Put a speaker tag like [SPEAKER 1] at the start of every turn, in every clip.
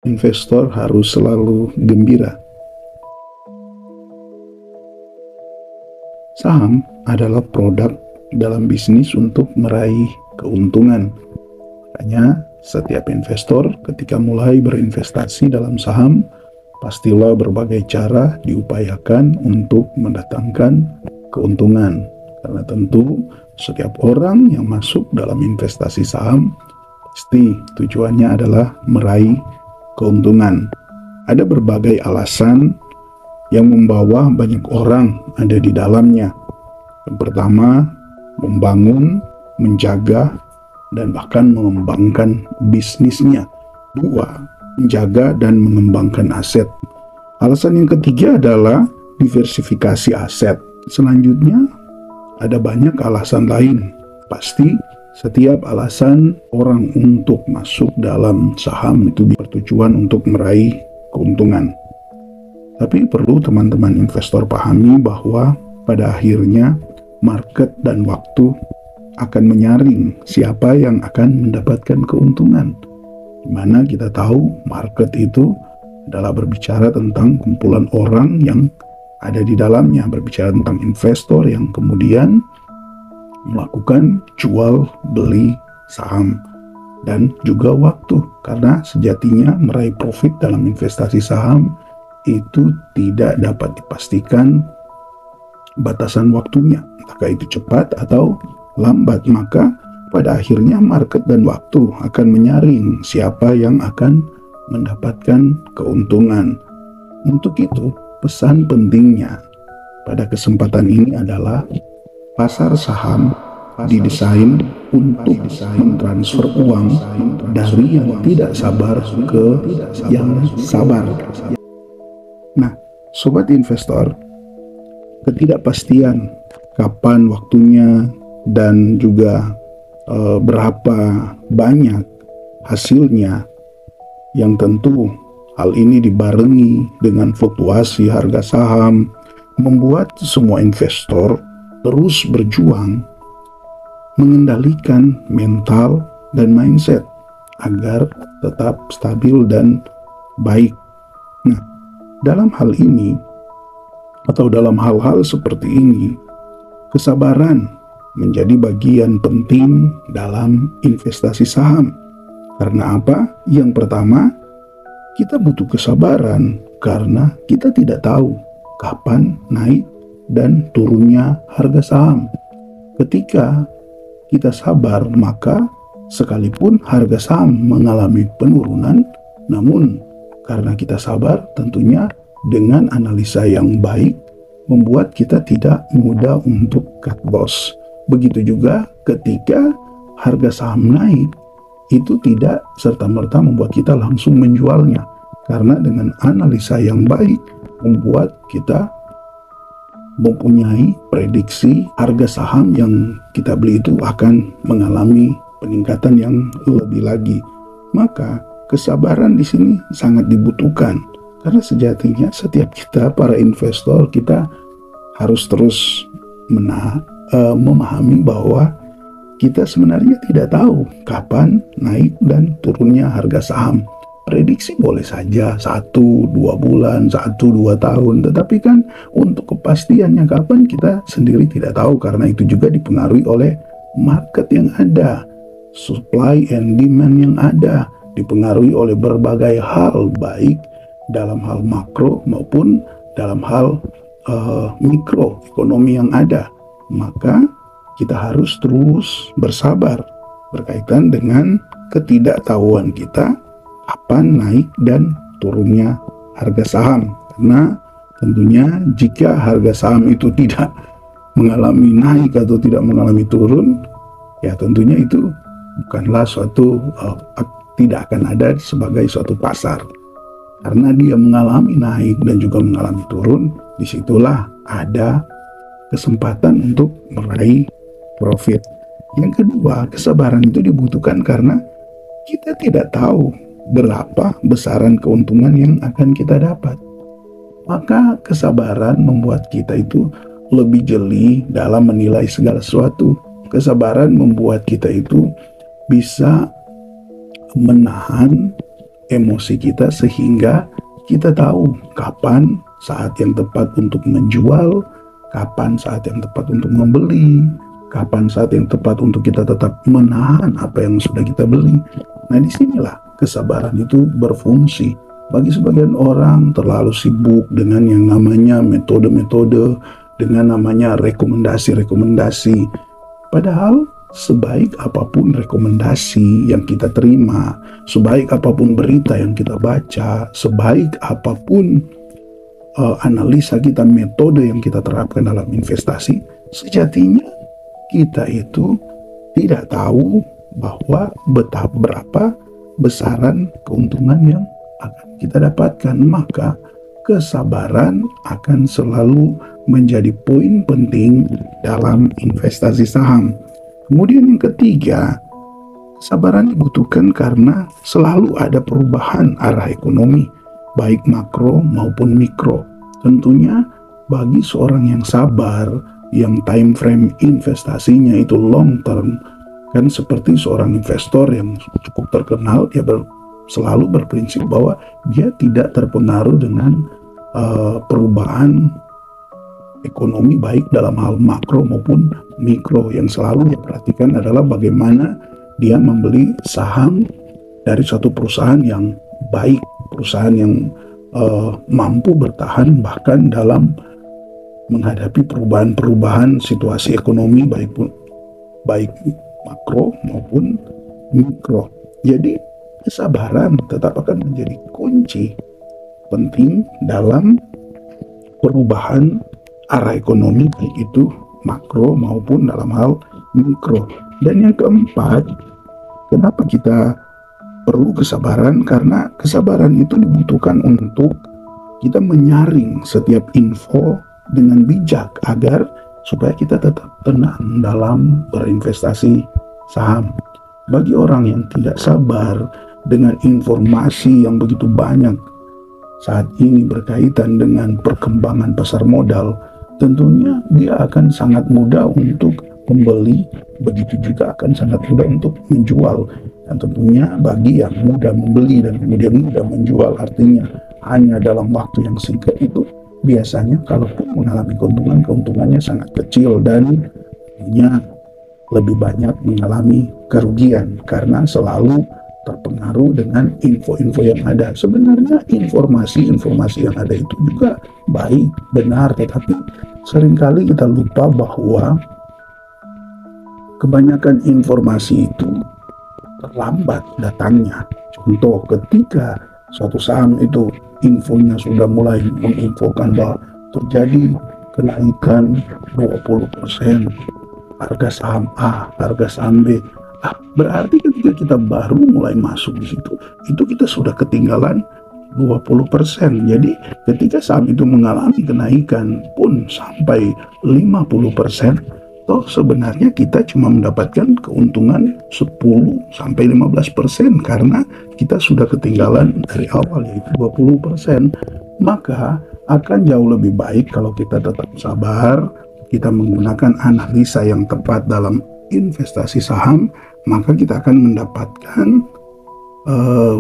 [SPEAKER 1] Investor harus selalu gembira. Saham adalah produk dalam bisnis untuk meraih keuntungan. Makanya setiap investor ketika mulai berinvestasi dalam saham, pastilah berbagai cara diupayakan untuk mendatangkan keuntungan. Karena tentu setiap orang yang masuk dalam investasi saham, pasti tujuannya adalah meraih keuntungan. Ada berbagai alasan yang membawa banyak orang ada di dalamnya. Yang pertama, membangun, menjaga, dan bahkan mengembangkan bisnisnya. Dua, menjaga dan mengembangkan aset. Alasan yang ketiga adalah diversifikasi aset. Selanjutnya, ada banyak alasan lain. Pasti setiap alasan orang untuk masuk dalam saham itu bertujuan untuk meraih keuntungan. Tapi perlu teman-teman investor pahami bahwa pada akhirnya market dan waktu akan menyaring siapa yang akan mendapatkan keuntungan. Dimana kita tahu market itu adalah berbicara tentang kumpulan orang yang ada di dalamnya, berbicara tentang investor yang kemudian melakukan jual beli saham dan juga waktu. Karena sejatinya meraih profit dalam investasi saham itu tidak dapat dipastikan batasan waktunya, apakah itu cepat atau lambat. Maka pada akhirnya market dan waktu akan menyaring siapa yang akan mendapatkan keuntungan. Untuk itu, pesan pentingnya pada kesempatan ini adalah pasar saham didesain untuk transfer uang dari yang tidak sabar ke yang sabar. Nah, sobat investor, ketidakpastian kapan waktunya dan juga berapa banyak hasilnya, yang tentu hal ini dibarengi dengan fluktuasi harga saham, membuat semua investor terus berjuang mengendalikan mental dan mindset agar tetap stabil dan baik. Nah, dalam hal ini atau dalam hal-hal seperti ini, kesabaran menjadi bagian penting dalam investasi saham. Karena apa? Yang pertama, kita butuh kesabaran karena kita tidak tahu kapan naik dan turunnya harga saham. Ketika kita sabar, maka sekalipun harga saham mengalami penurunan, namun karena kita sabar, tentunya dengan analisa yang baik membuat kita tidak mudah untuk cut loss. Begitu juga ketika harga saham naik, itu tidak serta-merta membuat kita langsung menjualnya, karena dengan analisa yang baik membuat kita mempunyai prediksi harga saham yang kita beli itu akan mengalami peningkatan yang lebih lagi. Maka kesabaran di sini sangat dibutuhkan, karena sejatinya setiap kita para investor, kita harus terus memahami bahwa kita sebenarnya tidak tahu kapan naik dan turunnya harga saham. Prediksi boleh saja 1-2 bulan, 1-2 tahun, tetapi kan untuk kepastiannya kapan kita sendiri tidak tahu, karena itu juga dipengaruhi oleh market yang ada, supply and demand yang ada, dipengaruhi oleh berbagai hal, baik dalam hal makro maupun dalam hal mikro ekonomi yang ada. Maka kita harus terus bersabar berkaitan dengan ketidaktahuan kita kapan naik dan turunnya harga saham. Karena tentunya jika harga saham itu tidak mengalami naik atau tidak mengalami turun, ya tentunya itu bukanlah suatu tidak akan ada sebagai suatu pasar. Karena dia mengalami naik dan juga mengalami turun, disitulah ada kesempatan untuk meraih profit. Yang kedua, kesabaran itu dibutuhkan karena kita tidak tahu berapa besaran keuntungan yang akan kita dapat. Maka kesabaran membuat kita itu lebih jeli dalam menilai segala sesuatu. Kesabaran membuat kita itu bisa menahan emosi kita sehingga kita tahu kapan saat yang tepat untuk menjual, kapan saat yang tepat untuk membeli, kapan saat yang tepat untuk kita tetap menahan apa yang sudah kita beli. Nah, disinilah kesabaran itu berfungsi. Bagi sebagian orang terlalu sibuk dengan yang namanya metode-metode, dengan namanya rekomendasi-rekomendasi. Padahal sebaik apapun rekomendasi yang kita terima, sebaik apapun berita yang kita baca, sebaik apapun analisa kita, metode yang kita terapkan dalam investasi, sejatinya kita itu tidak tahu bahwa berapa besaran keuntungan yang akan kita dapatkan. Maka kesabaran akan selalu menjadi poin penting dalam investasi saham. Kemudian yang ketiga, kesabaran dibutuhkan karena selalu ada perubahan arah ekonomi, baik makro maupun mikro. Tentunya bagi seorang yang sabar, yang time frame investasinya itu long term, kan seperti seorang investor yang cukup terkenal, dia selalu berprinsip bahwa dia tidak terpengaruh dengan perubahan ekonomi baik dalam hal makro maupun mikro. Yang selalu dia perhatikan adalah bagaimana dia membeli saham dari suatu perusahaan yang baik, perusahaan yang mampu bertahan bahkan dalam menghadapi perubahan-perubahan situasi ekonomi baik makro maupun mikro. Jadi kesabaran tetap akan menjadi kunci penting dalam perubahan arah ekonomi, baik itu makro maupun dalam hal mikro. Dan yang keempat, kenapa kita perlu kesabaran? Karena kesabaran itu dibutuhkan untuk kita menyaring setiap info dengan bijak agar supaya kita tetap tenang dalam berinvestasi saham. Bagi orang yang tidak sabar dengan informasi yang begitu banyak saat ini berkaitan dengan perkembangan pasar modal, tentunya dia akan sangat mudah untuk membeli, begitu juga akan sangat mudah untuk menjual. Dan tentunya bagi yang mudah membeli dan kemudian mudah menjual, artinya hanya dalam waktu yang singkat itu, biasanya kalaupun mengalami keuntungan, keuntungannya sangat kecil dan tentunya lebih banyak mengalami kerugian karena selalu terpengaruh dengan info-info yang ada. Sebenarnya informasi-informasi yang ada itu juga baik, benar, tetapi seringkali kita lupa bahwa kebanyakan informasi itu terlambat datangnya. Contoh, ketika suatu saham itu infonya sudah mulai menginfokan bahwa terjadi kenaikan 20% harga saham A, harga saham B, berarti ketika kita baru mulai masuk di situ, itu kita sudah ketinggalan 20%. Jadi ketika saham itu mengalami kenaikan pun sampai 50%, toh sebenarnya kita cuma mendapatkan keuntungan 10-15% karena kita sudah ketinggalan dari awal, yaitu 20%. Maka akan jauh lebih baik kalau kita tetap sabar, kita menggunakan analisa yang tepat dalam investasi saham, maka kita akan mendapatkan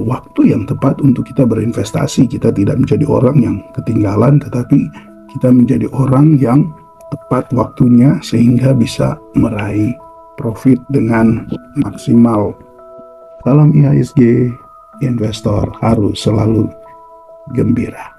[SPEAKER 1] waktu yang tepat untuk kita berinvestasi. Kita tidak menjadi orang yang ketinggalan, tetapi kita menjadi orang yang tepat waktunya sehingga bisa meraih profit dengan maksimal. Salam IHSG, investor harus selalu gembira.